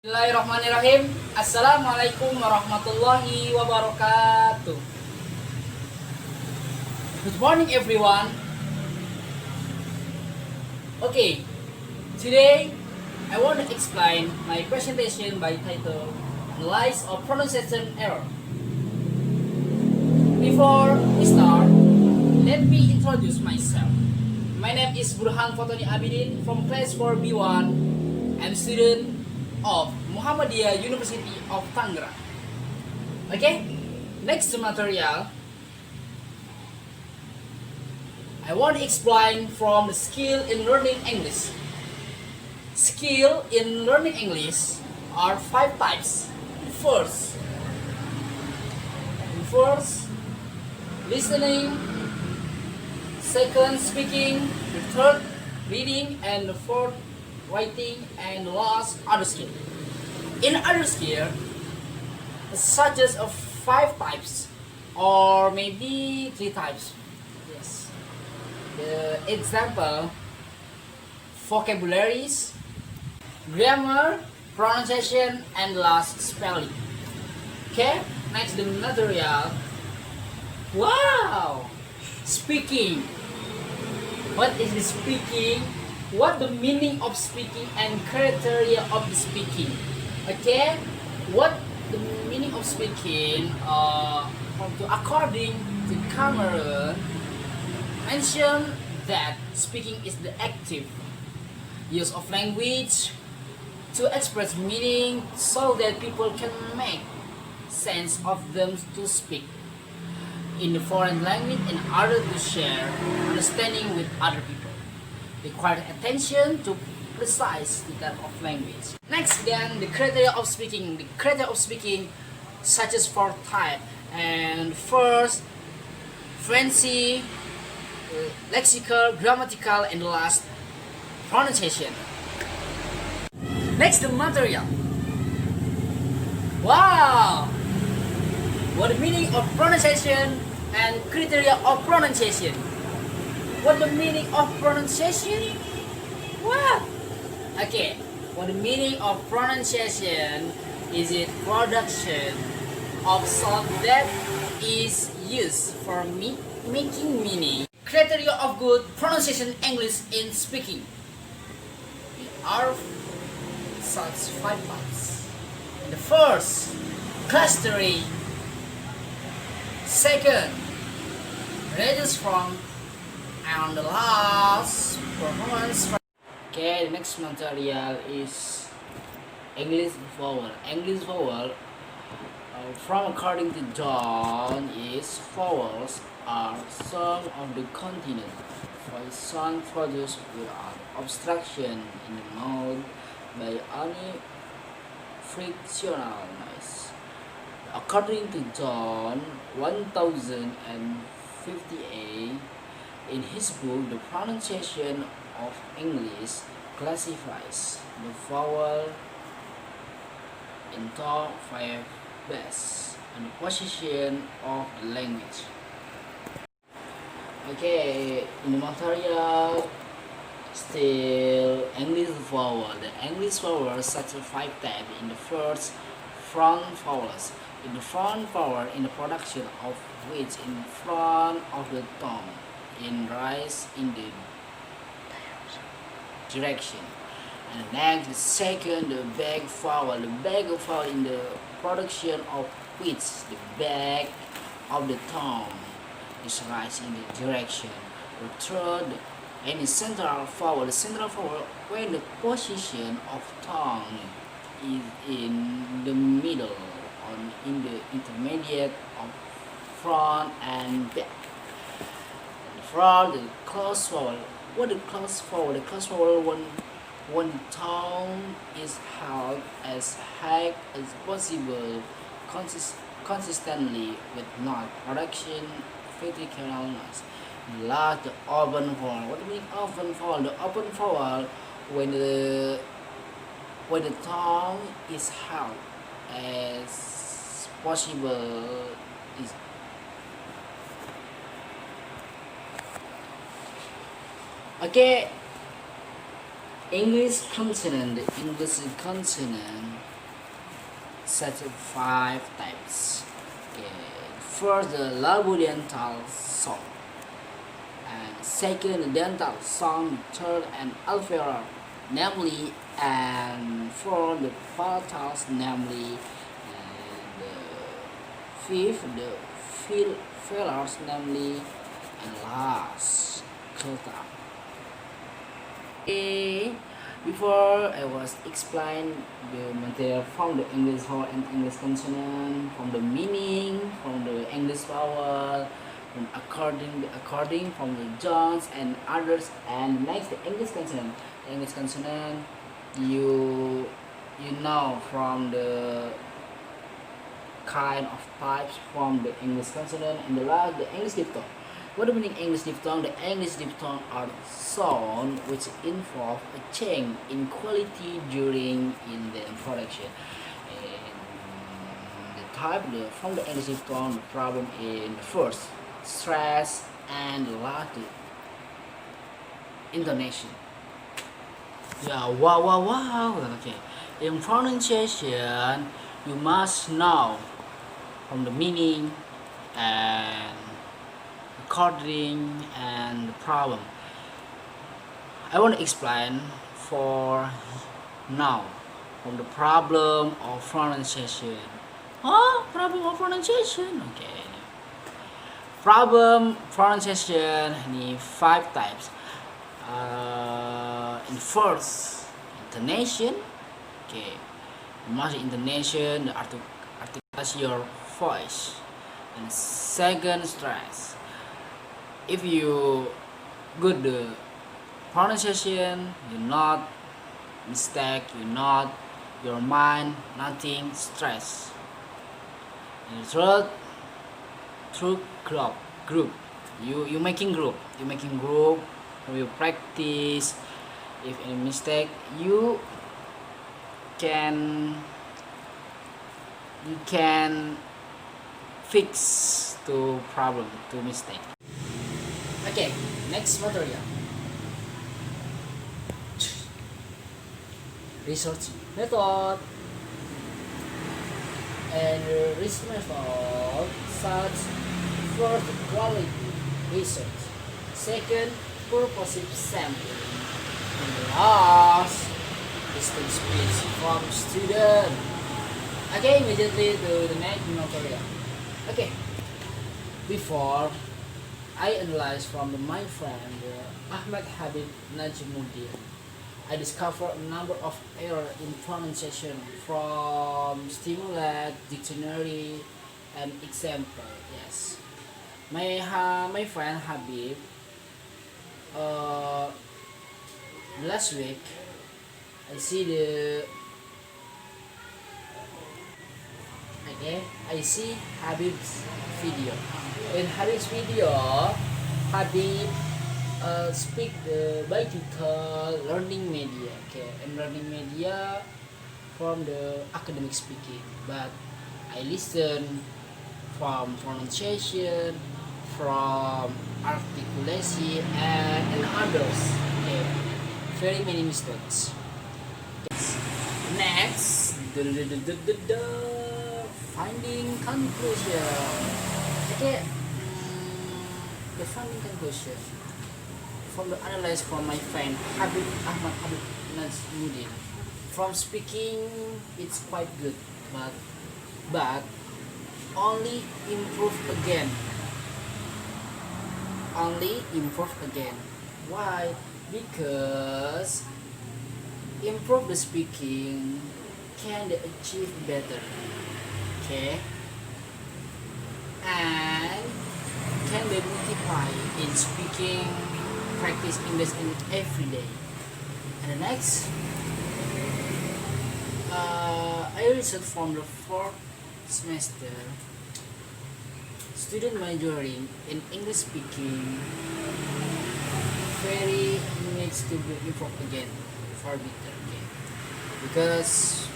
Bismillahirrahmanirrahim. Assalamualaikum warahmatullahi wabarakatuh. Good morning, everyone. Okay, today I want to explain my presentation by title Analyze of Pronunciation Error. Before we start, let me introduce myself. My name is Burhan Fatoni Abidin from class 4B1. I'm student of Muhammadiyah University of Tangerang. Okay, next material, I want to explain from the skill in learning English. Skill in learning English are 5 types. First, listening. Second, speaking. The third, reading. And the fourth, writing. And the last, other skill. In other skill, such as 5 types or maybe 3 types. Yes. The example: vocabularies, grammar, pronunciation, and last, spelling. Okay, next the material. Wow! Speaking. What is the speaking? What the meaning of speaking and criteria of the speaking? Okay, what the meaning of speaking? According to Cameron, mention that speaking is the active use of language to express meaning so that people can make sense of them to speak in the foreign language in order to share understanding with other people. Require attention to precise type of language. Next, then, the criteria of speaking. The criteria of speaking, such as 4 types. And first, fluency, lexical, grammatical, and last, pronunciation. Next, the material. Wow! What the meaning of pronunciation and criteria of pronunciation? What the meaning of pronunciation? What? Okay. What the meaning of pronunciation is it production of sound that is used for making meaning. Criteria of good pronunciation English in speaking. There are such 5 parts. The first, clustering. Second, ranges from. And the last, performance. Okay, the next material is English vowel. English vowel, from according to John, is vowels are sound of the continent. For sound produced without obstruction in the mouth by any frictional noise. According to John 1058. In his book, The Pronunciation of English classifies the vowel into 5 bases and the position of the language. Okay, in the material, still English vowel. The English vowel is such a 5 types. In the first, front vowels. In the front vowel, in the production of which in front of the tongue. In rise in the direction. And next, the second, the back vowel. The back vowel in the production of which the back of the tongue is rise in the direction. The third, any central vowel. The central vowel when the position of tongue is in the middle or in the intermediate of front and back. From the close vowel. What the close vowel? The close vowel when the tongue is held as high as possible, consistently with not production vertical noise. Last, the open vowel. What do you mean open vowel? The open vowel when the tongue is held as possible is. Okay, English consonant such of five types. Okay. First, the labodental sound, and second, the dental sound, third, and alveolar, namely, and fourth, the palatals, namely, and fifth, the velars, namely, and last, cota. Okay. Before I was explain the material from the English word and English consonant, from the meaning, from the English vowel, from according from the Jones and others, and next the English consonant. The English consonant, you know from the kind of types from the English consonant, and the last the English diphthong. What do you mean English diphthong? The English diphthong are sound which involve a change in quality during in the production. And the type from the English diphthong, the problem in the first stress, and the last the intonation. Yeah, wow. Okay. In pronunciation, you must know from the meaning and according and the problem. I want to explain for now from the problem of pronunciation. Oh, problem of pronunciation. Okay. Problem pronunciation ini five types. In first, intonation. Okay. Must intonation, the articulation your voice. And second, stress. If you good the pronunciation, you not mistake, you not your mind nothing stress. And third, through group. You making group. You practice. If any mistake, you can fix to problem to mistake. Okay, next material. Research method. And research method such first quality research, second purposive sampling, and last distance speech from student. Okay, immediately to the next material. Okay, before I analyze from my friend Ahmad Habib Najmuddin, I discovered a number of errors in pronunciation from stimulate, dictionary, and example. Yes, my friend Habib last week I see Habib's video. In Habib's video, Habib speak the bilingual learning media. Okay, and learning media from the academic speaking. But I listen from pronunciation, from articulation, and others. Okay, very many mistakes. Next, finding conclusion. Okay, the finding conclusion from the analysis from my friend Ahmad Habib Najmuddin. From speaking, it's quite good, but only improve again. Why? Because improve the speaking can achieve better. Okay, and can be multiply in speaking, practice English in every day. And the next, I researched from the fourth semester, student majoring in English speaking very needs to be improved again for better. Okay, because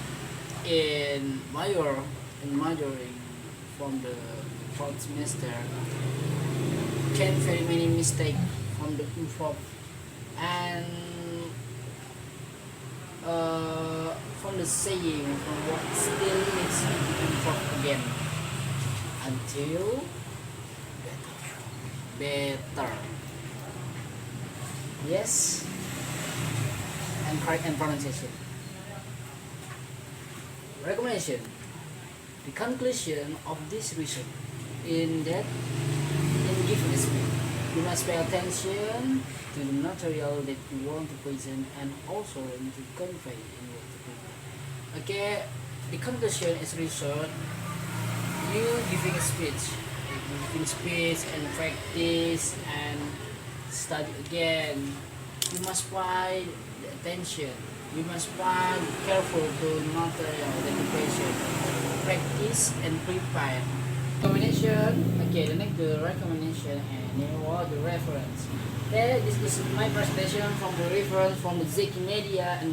in majoring from the fourth semester can very many mistake from the improv and from the saying from what still needs to again until better. Yes, and correct and pronunciation. Recommendation. The conclusion of this research in that in given speed, you must pay attention to the material that you want to present and also to convey in what to present. Okay, the conclusion is research. You giving speech and practice and study again. You must pay the attention. You must pay careful to material that you present. Practice and prepare. Recommendation. Okay, the next the recommendation and the reference. Okay, this is my presentation from the reference from the Zeki Media and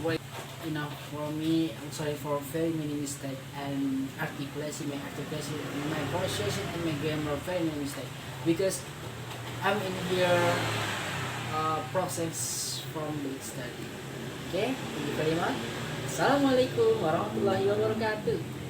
for me, I'm sorry for very many mistakes and articulation, my pronunciation and my grammar very many mistakes because I'm in here process from the study. Okay, thank you very much. Assalamualaikum warahmatullahi wabarakatuh.